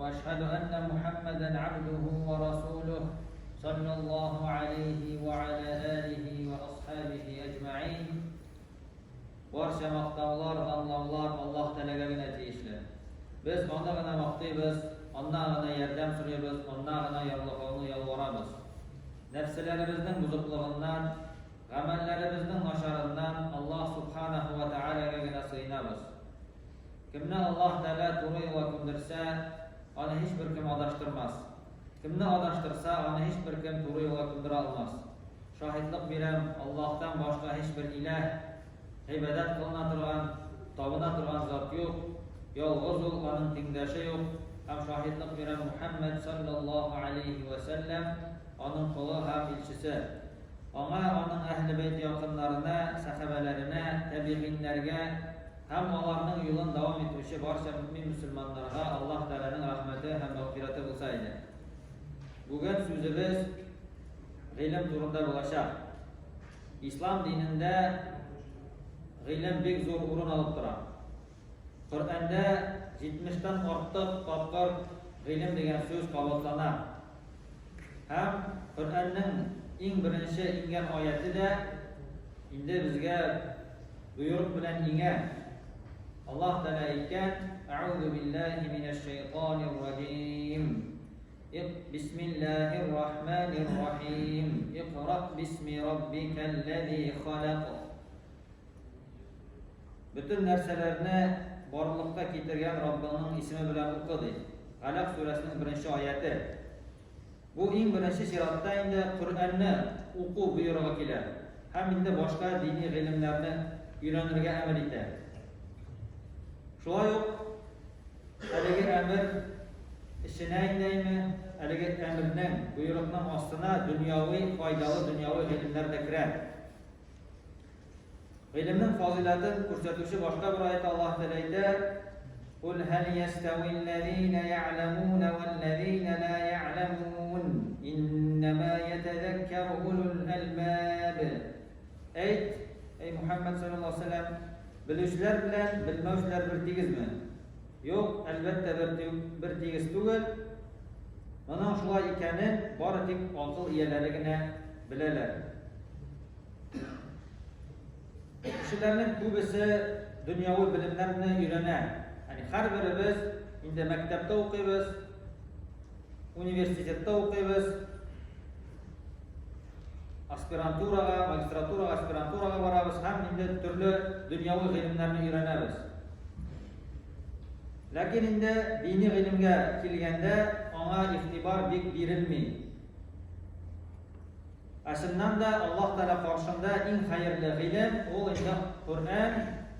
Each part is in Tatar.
وأشهد أن محمدا عبده ورسوله صلى الله عليه وعلى آله وأصحابه أجمعين. Barcha maqtovlar, tanlovlar Alloh taologagina tegishli. Biz onagina maqtaymiz, onagina yordam so'raymiz, onagina yorliqni yolvoramiz. Nafslarimizning buzuqligidan, amallarimizning nosharidan Alloh subhanahu va taologagina sığınamiz. Kimni Alloh taolo to'g'ri yo'lga ko'ndirsa, uni hech bir kim adashtirmas. Kimni adashtirsa, uni hech bir kim to'g'ri yo'lga ko'ndira olmas. Shohidlik berem, Allohdan boshqa hech bir iloh ibodat qilina turgan, tobina turgan zot yo'q. Yolg'iz uning tengdoshi yo'q. Ham shohidlik berem Muhammad sallallohu alayhi va sallam onun quli ham elchisi. Ona onun ahli bayt yaqinlarına, sahabalarına, tabiinlarga ham ularning yo'lini davom etuvchi barcha mu'min musulmonlarga Alloh taolaning rahmati ham mag'firati bo'lsa edi. Bugun so'zimiz ilm to'g'risida bo'lacak. Islom dinida ilm bek zo'r o'rin olib turadi. Qur'onda 70 dan ortiq topqir ilm degan so'z qabotlanadi. Ham Qur'onning eng birinchi ingan oyatida endi bizga buyruq bilan ingan Allah Teala aytgan: "A'udzu billahi minash shaytonir rojim. Bismillahirrahmanirrahim. Iqra bismi robbikallazî xalaq." Bütün narsalarni borliqqa keltirgan Robbining ismi bilan o'qidi. Alaq surasining 1-oyati. Bu eng birinchi shiratda endi Qur'onni o'quv buyrug'i keladi. Ham endi boshqa diniy ilmlarni o'rganishga amr etadi. Şulay yo'q. Haligi amr ishini anglaymi? Haligi amrning buyruqning ostına dunyoviy foydali dunyoviy ilmlar da kiradi. Ilmning fazilatini ko'rsatuvchi boshqa bir oyatda Alloh taolo aytadi: "Qul hal yastawillazina ya'lamuna wallazina la ya'lamun innama yatadhakkaru ulul albab." Ayt, ey Muhammad sallallohu alayhi vasallam, biluvchilar bilan bilmovchilar bir tegizmi? Yo'q, albatta bir tegiz tugul. Mana shulay ekanini bari tek aql egalarigina bilalar. Kishilarning ko'pisi dunyoviy bilimlarni o'rganadi. Ya'ni har birimiz endi maktabda o'qiymiz, universitetda o'qiymiz, aspiranturaga, magistraturaga, aspiranturaga boramiz, ham endi turli dunyoviy ilmlarni o'rganamiz. Lekin endi diniy ilmga kelganda ona e'tibor bek berilmaydi. Aslında da Allah Teala qarşısında en hayırlı ilim o endi Qur'on,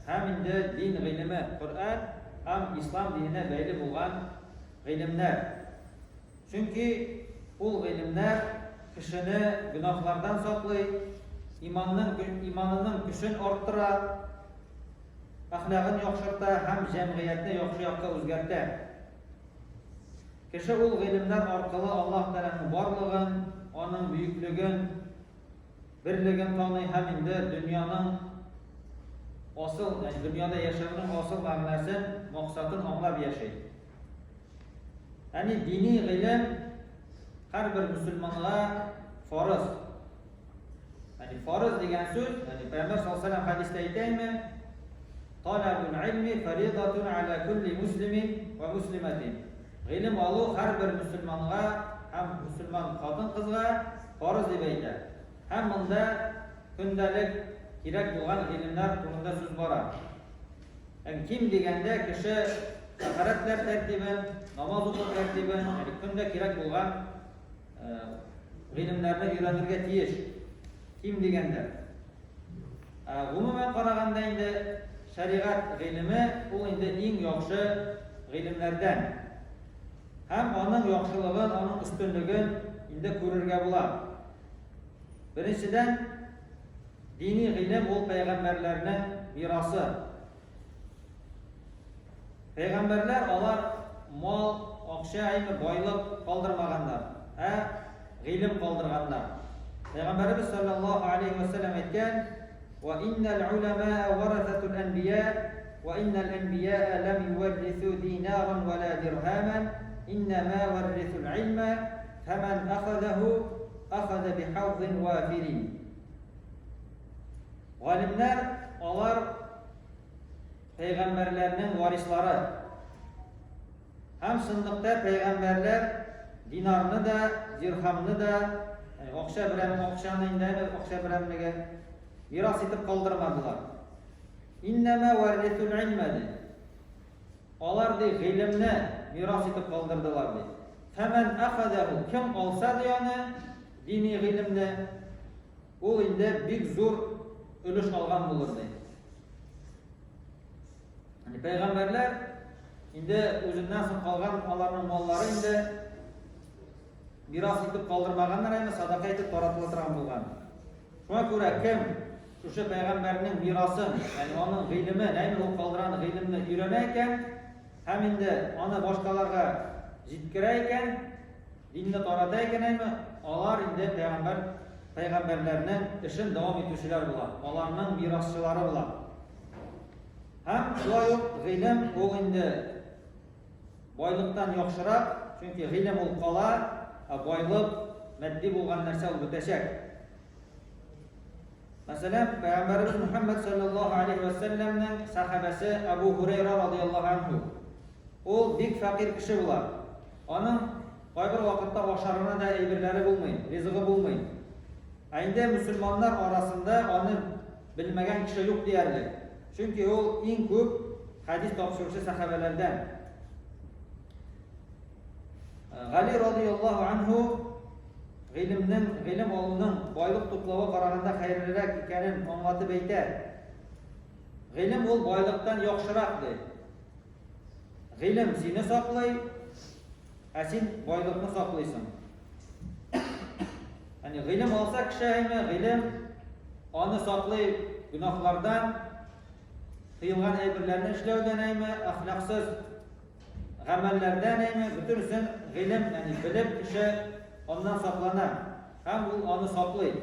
ham endi din ilmi. Qur'on ham İslam dinine beyli bo'lgan ilimler. Çünkü bu ilimler kishini gunohlardan saqlaydi, imanının kuchini orttiradi, axloqini yaxshiradi, ham jamiyatni yaxshi yoqqa o'zgartiradi. Kishi bu ilimlar orqali Alloh taolaning borlig'in, onun buyukligin, birligin tanıy, ham endi dunyoning asıl, yani dünyada yaşamının asıl ma'nosini, maqsadini anglab yashaydi. Yani dini ilim her bir Müslümanlığa farz. Yani farz degan so'z, yani Peygamber sallallohu alayhi vasallam hadisda aytaymi? Talabul ilmi faridatun ala kulli muslimin ve muslimatin. İlim alu her bir Müslümanlığa, hem Müslüman kadın kızga farz deb aytadi. Hem bunda kundalik kerak bo'lgan ilimlar to'g'risida so'z boradi. Yani kim deganda kishi tahoratlar tartibidan, namoz o'qish tartibidan, yani kunda kerak bo'lgan ilimlarni o'rganishga tegish. Kim deganda? Umuman qaraganda endi shariat ilmi u endi eng yaxshi ilimlardan. Ham onun yaxshiligini, onun ustunligini endi ko'rishga bo'ladi. Birinchidan diniy ilm ol payg'ambarlarning merosi. Payg'ambarlar ular mol, aqsha, boylik qoldirmaganlar. İlim qoldirganlar. Peygamberimiz sallallahu aleyhi ve sellem aytgan: "Ve innal ulama warasatul anbiya ve innal anbiya lam yuwarrisu dinaran ve la dirhaman إنما ورث العلم فمن أخذه أخذ بحظ وافر. Alimler, onlar peygamberlerinin varislari. Hem sındıkta peygamberler dinarını da, dirhamını da, yani okşa bilemlige miras etip kaldırmadılar. İnneme verithul ilmedi. Onlar da ilimni miras etip kaldırdılar. Femen akadahu, kim olsa da yani dini ilimni, o indi bir zor ölüş algan bulurdu. Yani peygamberler indi özünden son kalgan onların malları indi miras etip kaldırmaganlar ama sadaka etip taratılatıran bulgan. Şuna göre kim şu peygamberinin mirasın, yani onun ilmi, neymi o kaldıran ilimni öğrenirken hem indi onu başkalarga jitkireyken, dinni taratayken onlar indi peygamberlerinin işin devam etüşüler bular. Onların mirasçıları bular. Hem şula yok, ilim o indi boylıktan yokşırak, çünkü ilim ol kala, boylık, maddi bulgan narsa ol bütecek. Mesela Peygamberimiz Muhammed sallallahu aleyhi ve sellem'nin sahabesi Abu Hureyre radıyallahu anhu. O dik fakir kişi bular. Onun kayber vakitte aşarına da eybirleri bulmayın, rizığı bulmayın. Aynı Müslümanlar arasında onu bilmegen kişi yok diyerler. Çünkü o en çok hadis topşurucu sahabelerden. Ali radıyallahu anhu ilim oğlunun boyluq toplava qaraganda hayırlırak ikanin anlatıp eyter. İlim ol boyluqdan yoqşıraqdır. İlim seni saklay, sen boyluqni saklaysan. Yani ilim olsa kişi ilim onu saklay günahlardan, kıyılgan eybirlerini işlevden ahlaksız amellerden bütünsün ilim yani bilip kişi ondan saklanar. Hem onu saklay.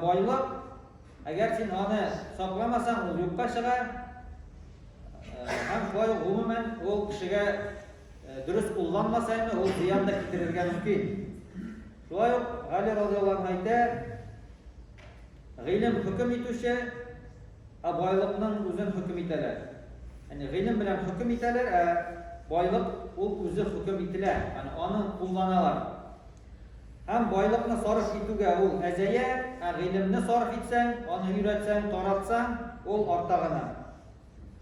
Boyluq, eğer sen onu saklamasan o yokka çıkar. Hem şöyle umumen o kişiye dürüst kullanmasa o ziyan da getirirken mümkün. Şöyle yok, Ali radıyallahu anh ayter, ilim hüküm etüşe, boyluqның özün hüküm eteler. Yani ilim bilen hüküm eteler, boyluq o özü hüküm eteler. Yani onu kullanalar. Hem boyluqni sarf etüge o ezeye, ilimni sarf etsen, onu öğretsen, taratsan, o artağına.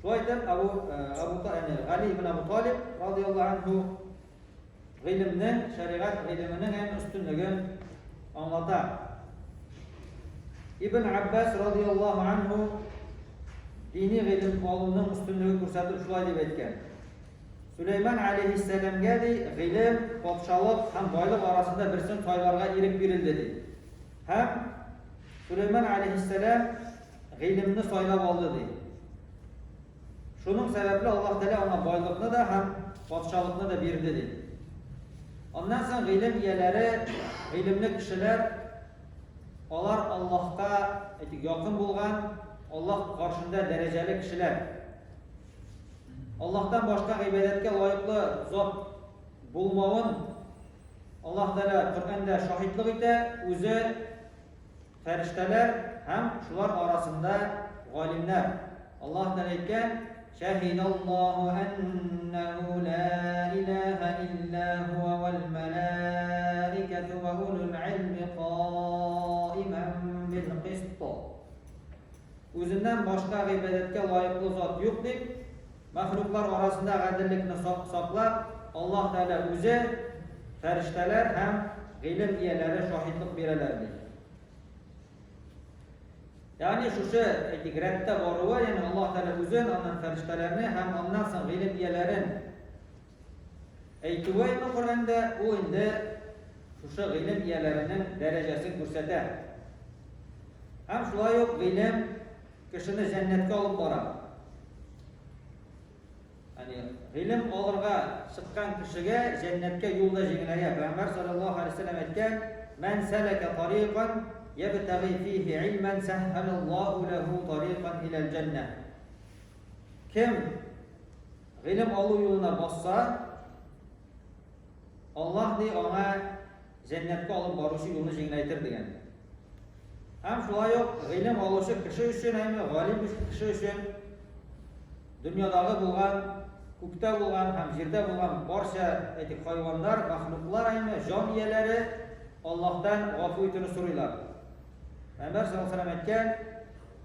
Şöyle Ali ibn Abu Talib radıyallahu anhu ilimnin, şeriat iliminin en üstünlüğünü anlatar. İbn Abbas radıyallahu anhu dini ilim oğlunun üstünlüğü gösterip şulay deb aytgan. Süleyman aleyhisselamga ilim, podshalık hem boyluq arasında birsin toylarga erib berildi dedi. Hem Süleyman aleyhisselam ilimni soylab oldu dedi. Şunun sebeple Allah Teala ona boyluqni da hem podshalıkni da berdi dedi. Ondan sonra ilim iyeleri, ilimli kişiler onlar Allah'a yakın bulgan, Allah karşında dereceli kişiler. Allah'tan başka ibadetke layıklı zat bulmağın Allah Teala Kur'an'da şahitlik ite, özü ferişteler hem şular arasında galimler. Allah Teala etken Şehidallahu ennehu la ilahe illa huve vel melâiketu ve ulul ilmi qaimen bil qist. Özünden başka ibadetke layıklı zat yok deyip mahluklar arasında adillikni saklap Allah Teala özü ferişteler hem ilim iyeleri şahitlik berelerdi. Yani şu etikette varıva yani Allah Teala özün ondan feriştelerini hem ondan sonra ilim iyelerin eytuvayını Kur'an'da o indi şu ilim iyelerinin derecesini görseter. Hem şulay yok ilim kişini cennetke alıp varar. Yani ilim alırga çıkan kişiye cennetke yolda jengilege. Peygamber sallallahu aleyhi ve sellem etken men seleke tariqan yebtagi fihi ilmen sehhelallahu lehu tariqan ilel cennet. Kim ilim alı yoluna bassa Allah di ona cennetke alıp barışı yolunu jenglaytır degan. Hem şulay yok, ilim alışı kişi üçün, hem galim kişi üçün dünyadagi bo'lgan, ko'kda bo'lgan, ham yerda bo'lgan barcha hayvonlar, mahluqlar, ham jon egalari Allohdan g'afuriyatini so'raylar. Payg'ambar sollallohu alayhi vasallam aytgan: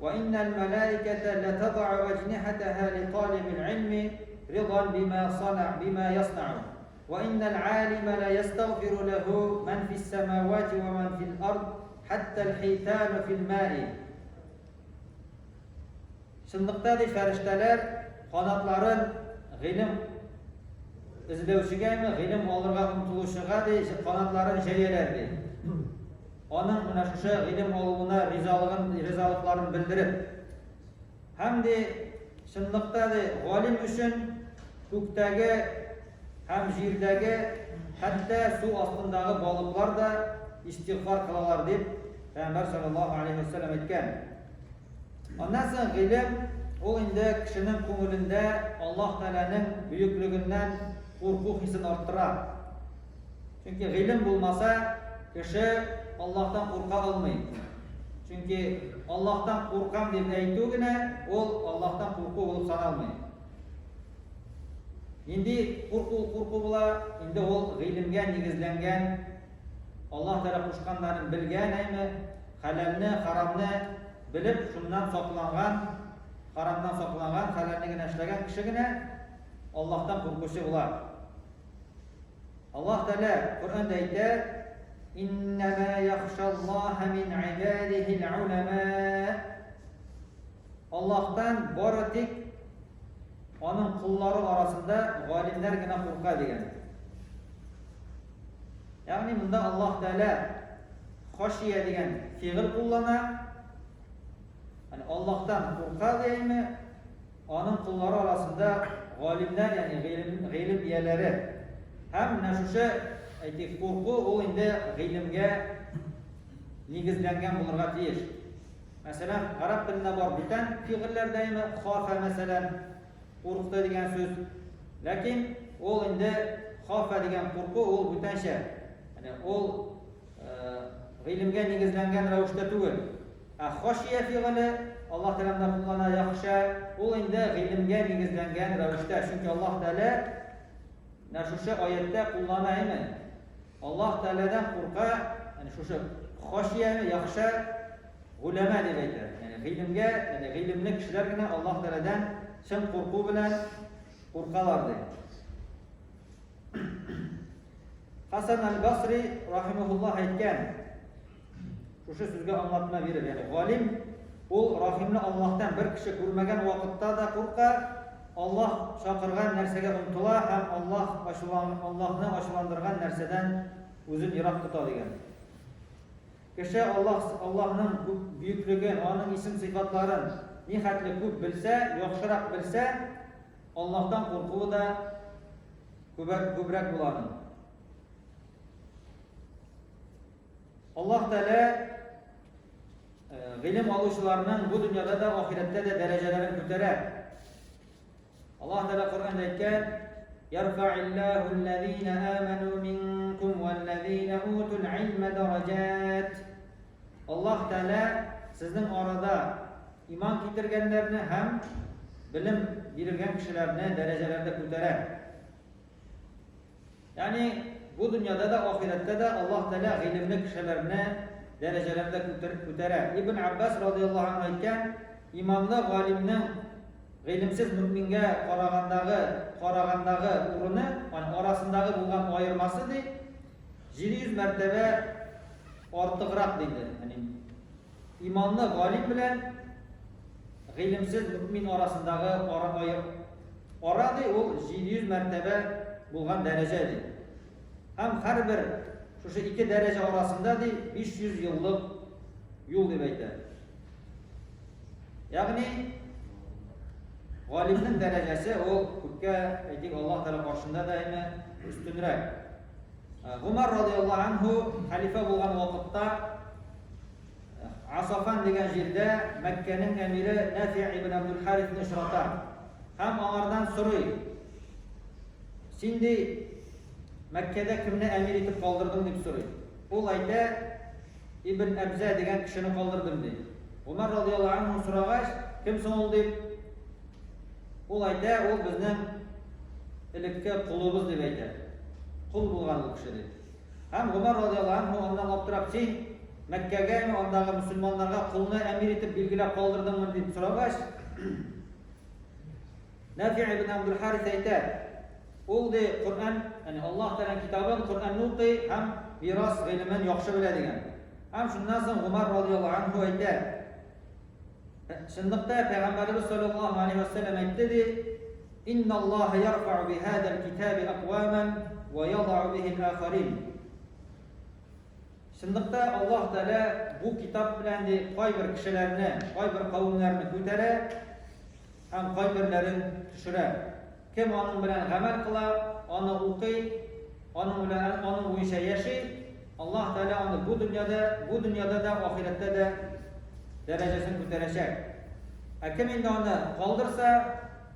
"Va innal malaikata la tad'u ajnihataha li talibil ilmi ridan bima yasna'u. Wa innal 'alima la yastaghfiru lahu man fis samawati wa man fil ard hatta al-hitanu fil ma'i." Şunlıqda de farishtalar qanotlarin ilim izlovchiga, ilim olirga umtilishiga de qanotlarini jayalardi. Onun mana shu ilim oluvuna rizoliklarini bildirib, hamda shunliqda de g'olim uchun ko'kdagi ham yerdagi, hatto suv ostidagi baliqlar da istig'for qilalar deb Payg'ambar sollallohu alayhi vasallam aytgan. Ondan so'ng ilim o indi kishining ko'nglida Alloh taolaning buyukligidan qo'rquv hissini orttiradi. Chunki ilim bo'lmasa, kishi Allohdan qo'rqa olmaydi. Chunki Allohdan qo'rqam deb aytugina, ol Allohdan qo'rquv bo'lib sanalmaydi. Endi qo'rquv bo'la, endi ol ilimga negizlangan, Alloh taolo qo'shganlarini bilgan, halalni, haromni bilib, shundan saqlangan, haromdan saqlangan, halalligini ishlagan kishigina Allohdan qo'rqushi bo'ladi. Alloh taolo Qur'onda aytadi: "Innama yakhshalloha min ibadihi al-ulama." Allohdan boritik onun qullari orasida g'olimlargina qo'rqadi degan. Ya'ni bunda Alloh taolo xoshiya degan fe'l qo'llana. Yani Allah'tan qo'rqadimi? Onun qullari orasida g'olimlar, ya'ni g'ilim egalari ham nashusha aytib qo'rquv u endi g'ilimga negizlangan bo'lirga tegish. Masalan, arab tilida bor butun fe'llardami xofa masalan qo'rqdi degan so'z. Lekin u endi xofa degan qo'rquv u butuncha. Ya'ni u g'ilimga negizlangan ravishda tugul. Xoshiya fe'li Alloh taoladan qullana yaxsha, u endi ilmga negizlangan ravishda. Chunki Alloh taolo nashusha oyatda qullanaymi? Alloh taoladan qo'rqa, ya'ni shusha xoshiyani yaxsha ulama deb aytadi. Ya'ni ilmga, ya'ni ilmli kishilargina Alloh taoladan chin qo'rquv bilan qo'rqalardi. Hasan al-Basri rahimahulloh aytgan, shusha sizga anlatma berib, ya'ni g'olim u rahimni Allohdan bir kishi ko'rmagan vaqtda da qo'rqa, Alloh chaqirgan narsaga umtila, ham Allohni oshlantirgan narsadan o'zini yiroq tutadigan. Kishi Allohning buyukligini, uning ism sifatlarini nihatli ko'p bilsa, yaxshiroq bilsa, Allohdan qo'rquvi da ko'proq bo'ladi. Alloh taolo ilim oluvchilarning bu dunyoda da oxiratda da darajalarini ko'taradi. Alloh taolo Qur'onda aytgan: "Yarfa'illahu allazina amanu minkum wallazina utul ilma darajat." Alloh taolo sizning orada iymon keltirganlarni ham bilim berilgan kishilarni darajalarida ko'taradi. Ya'ni bu dunyoda da oxiratda da Alloh taolo ilimli kishilarni darajalarida ko'taradi. Ibn Abbas radhiyallohu anhu aytgan, iymonli g'olimning ilimsiz mu'minga qaragandagi o'rni, ya'ni orasındagi bo'lgan ayirmasi 700 martaba ortiqroq deydi. Ya'ni iymonli g'olim bilan ilimsiz mu'min orasındagi orada u 700 martaba bo'lgan daraja deydi. Ham har bir şu iki derece arasında 500 yıllık yol deb aytadi. Ya'ni g'olimning darajasi o ko'kka aytik Alloh taolo qarshısında daima ustunroq. Umar radhiyallohu anhu xalifa bo'lgan vaqtda Asafan degan yerda Makkaning amiri Nafi' ibn Abdul Harithni uchratar. Ham onlardan so'raydi: "Sindi Мәккәдә кемне әмир итеп калдырдың дип сорый. Ул әйтә, Ибн Әбзә дигән кешене калдырдым ди. Умар радиллаһу анһу сорагач, кем соң ул дип? Ул әйтә, ул безнең элекке кулыбыз дип әйтә. Кул булган ул кеше ди. Һәм Умар радиллаһу анһу аннан аптырап, син Мәккәгә андагы мусулманнарга кулны әмир итеп билгеләп калдырдыңмы дип сорагач, Нафи ибн Абдул Харис әйтә, ул ди Кур'ан, яни Аллаһ Тәгалә китабын, Кур'анны укый һәм мирас гыйлемен яхшы белә дигән. Һәм шуннан соң Умар радиллаһу анһу әйтә, шундыкта Пәйгамбәрбез саллаллаһу алейхи ва саллям әйтте ди, инналлаһа ярфa'у бихадал китаби aqwaman ва yad'u bihi al-akharin. Шундыкта Аллаһ Тәгалә бу китап белән ди кайбер кешеләрне, кайбер кавымнарны күтәрә һәм кайберләрен төшерә. Кем аның белән гамәл кыла, аны укый, аның белән аның буенча яши, Аллаһ Тәгалә аны бу дөньяда да, ахирәттә дә дәрәҗәсен күтәрәчәк. Кем инде аны калдырса,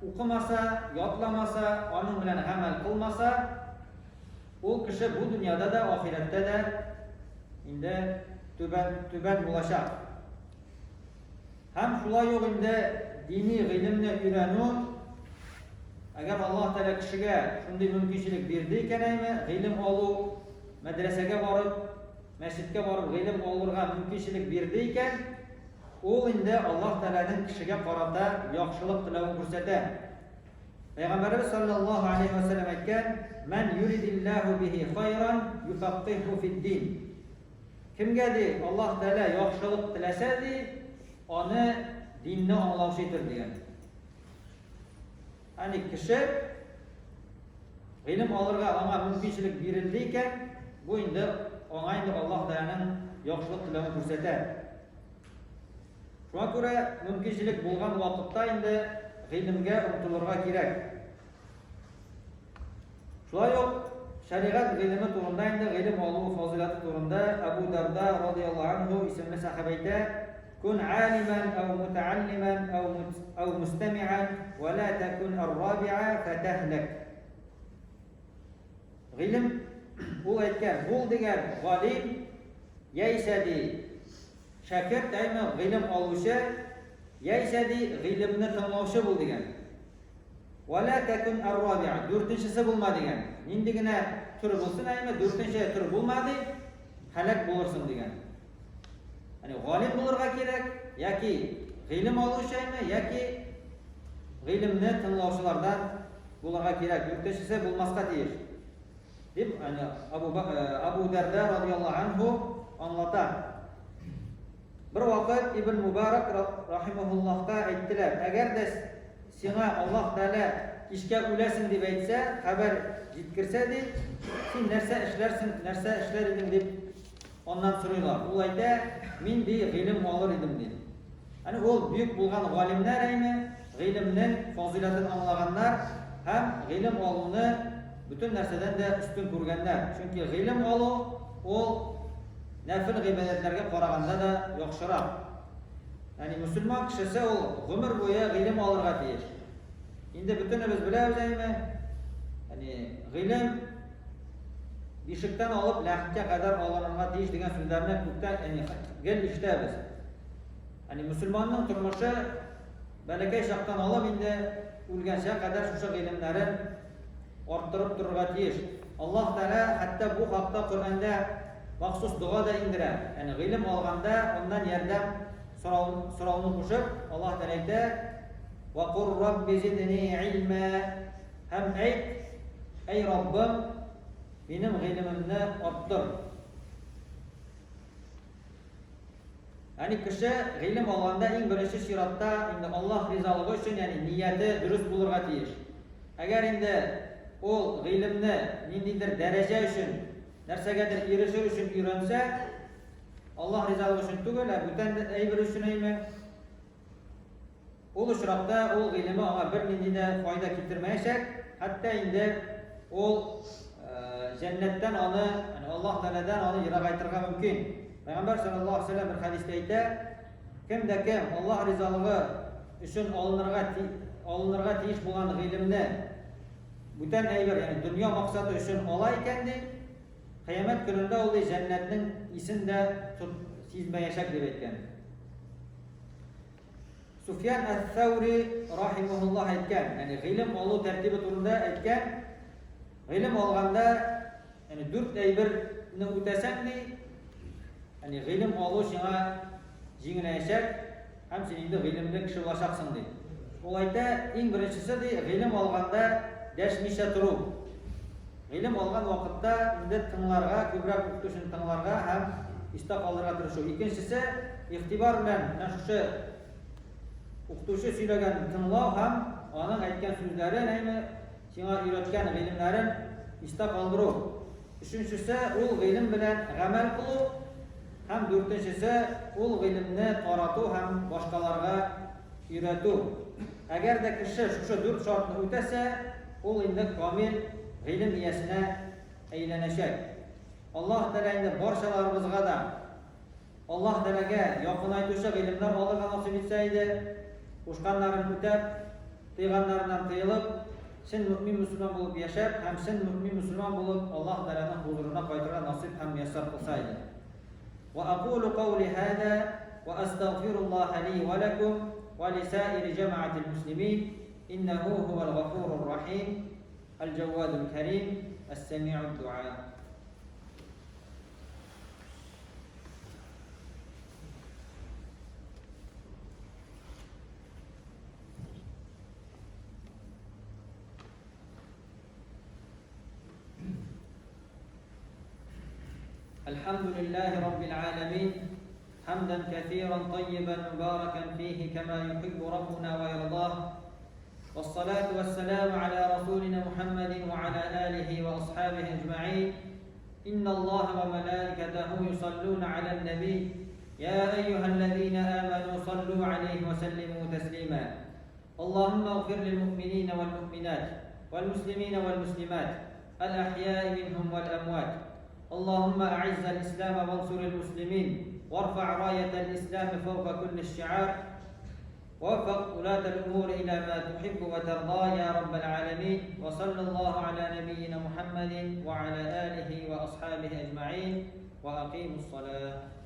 укымаса, ятламаса, аның белән гамәл кылмаса, ул кеше бу дөньяда да, ахирәттә дә инде түбән булачак. Һәм шулай ук инде dini гыйлемне өйрәнү, әгәр Аллаһ Тәгалә кешегә шундый мөмкинчелек бирде икән, гыйлем алу, мәдрәсәгә барып, мәчеткә барып гыйлем алырга мөмкинчелек бирде икән, ул инде Аллаһ Тәгаләнең кешегә карата яхшылык теләвен күрсәтә. Пәйгамбәрбез саллаллаһу алейхи ва саллям әйткән, "Ман юридиллаһу бихи хайран юфаққиху фид-дин." Кемгә ди Аллаһ Тәгалә яхшылык теләсә ди, аны dinni аңлаучы итер дигән. Яни кеше гыйлем алырга аңа мөмкинчелек бирелде икән, бу инде аңа инде Аллаһ Тәгаләнең яхшылык теләвен күрсәтә. Шуңа күрә мөмкинчелек булган вакытта инде гыйлемгә омтылырга кирәк. Шулай ук шәригать гыйлеме турында инде гыйлем алу фазилаты турында Абу Дарда радиллаһу анһу исемле сахаба әйтә, كن عالما أو متعلما أو مستمعا ولا تكن الرابعة فتهلك. Гыйлем ул әйткән, бул дигән галим яисә ди шәкерт әйме гыйлем алучы, яисә ди гыйлемне тыңлаучы бул дигән. ولا تكن الرابعة, дүртенчесе булма дигән. Нинди генә төр булсын әйме, дүртенче төр булмады, һәлак булырсың дигән. Галим булырга кирәк, яки гыйлем алучы әйме, яки гыйлемне тыңлаучылардан булырга кирәк. Дүртенчесе булмаска тиеш. Дип, Абу Дарда радиллаһу анһу аңлата. Бер вакыт Ибн Мубарак рахимахуллаһка әйттеләр, әгәр дә сиңа Аллаһ Тәгалә кичкә үләсең дип әйтсә, хәбәр җиткерсә ди, син нәрсә эшләрсең, нәрсә эшләр идең дип ondan soruyorlar. Ул әйтә, мин ди гыйлем алыр идем ди. Яни ул бүйек булган галимнәр әйме, гыйлемнең фазилатын аңлаганнар һәм гыйлем алуны бүтән нәрсәдән дә үстен күргәннәр. Чөнки гыйлем алу ул нәфил гыйбадәтләргә караганда да яхшырак. Яни мусульман кешесе ул гомер буе гыйлем алырга тиеш. Инде бүтәнебез беләбез әйме, яни гыйлем ишектән алып ләхеткә кадәр алынырга тиеш дигән сүзләрне күптән гел ишетәбез. Яни мусульманның тормышы бәләкәй чактан алып инде үлгәнчә кадәр шушы гыйлемнәрен арттырып торырга тиеш. Аллаһ Тәгалә хәтта бу хакта Куръанда махсус дуа да индерә. Яни гыйлем алганда ондан ярдәм сорауны кушып, Аллаһ Тәгалә әйтә: "Ва кур рабби зидни илма", һәм әйт: "Эй Раббым, минем гыйлемемне арттыр". Яни кеше гыйлем алганда иң беренче чиратта инде Аллаһ ризалыгы өчен, яни нияте дөрес булырга тиеш. Әгәр инде ул гыйлемне ниндидер дәрәҗә өчен, нәрсәгәдер ирешер өчен өйрәнсә, Аллаһ ризалыгы өчен түгел, бүтән әйбер өчен әйме, ул очракта ул гыйлеме аңа бер нинди дә файда китермәячәк, хәтта инде ул җәннәттән аны, Аллаһ Тәгаләдән аны ерагайтырга мөмкин. Пәйгамбәр саллаллаһу алейхи ва саллям бер хадистә әйтә, кем дә кем Аллаһ ризалыгы өчен алынырга тиеш булган гыйлемне Бүтән әйбер, ягъни дөнья максаты өчен ала икән ди, кыямәт көнендә ул җәннәтнең исен дә сизмәячәк дип әйткән. Суфьян ас-Саури рахимахуллаһ әйткән, ягъни гыйлем алу тәртибе турында әйткән, гыйлем алганда, ягъни 4 әйберне үтәсәң ди, ягъни гыйлем алу сиңа җиңеләячәк, һәм син инде гыйлемле кеше булачаксың ди. Ул әйтә, иң беренчесе ди, гыйлем алганда дәшмичә тору. Гыйлем алган вакытта инде тыңларга, күбрәк укытучыны тыңларга һәм истә калырга тырышу. Икенчесе, игътибар белән шушы укытучы сөйләгән тыңлау һәм аның әйткән сүзләрен, әйме сиңа өйрәткән гыйлемнәрен истә калдыру. Өченчесе, ул гыйлем белән гамәл кылу. Һәм дүртенчесе, ул гыйлемне тарату һәм башкаларга өйрәтү. Әгәр дә кеше шушы 4 шартны үтәсә, ул инде камил гыйлем иясенә әйләнәчәк. Аллаһ Тәгалә инде барчаларыбызга да Аллаһ Тәгаләгә якынайтучы гыйлемнәр алырга насыйп итсә иде, кушканнарын үтәп, тыйганнарыннан тыелып, чын мөэмин мөселман булып яшәп, һәм чын мөэмин мөселман булып Аллаһ Тәгаләнең хузурына кайтырга насыйп һәм мияссар кылса иде. وأقول قولي هذا وأستغفر الله لي ولكم ولسائر جماعة المسلمين إنه هو الغفور الرحيم الجواد الكريم السميع الدعاء. الحمد لله رب العالمين حمدا كثيرا طيبا مباركا فيه كما يحب ربنا ويرضاه، والصلاة والسلام على رسولنا محمد وعلى آله وأصحابه أجمعين. إن الله وملائكته يصلون على النبي يا أيها الذين آمنوا صلوا عليه وسلموا تسليما. اللهم اغفر للمؤمنين والمؤمنات والمسلمين والمسلمات الأحياء منهم والأموات. اللهم أعز الإسلام وانصر المسلمين وارفع راية الإسلام فوق كل الشعار، ووفق ولاة الأمور إلى ما تحب وترضى يا رب العالمين. وصلى الله على نبينا محمد وعلى آله وأصحابه أجمعين، وأقيموا الصلاة.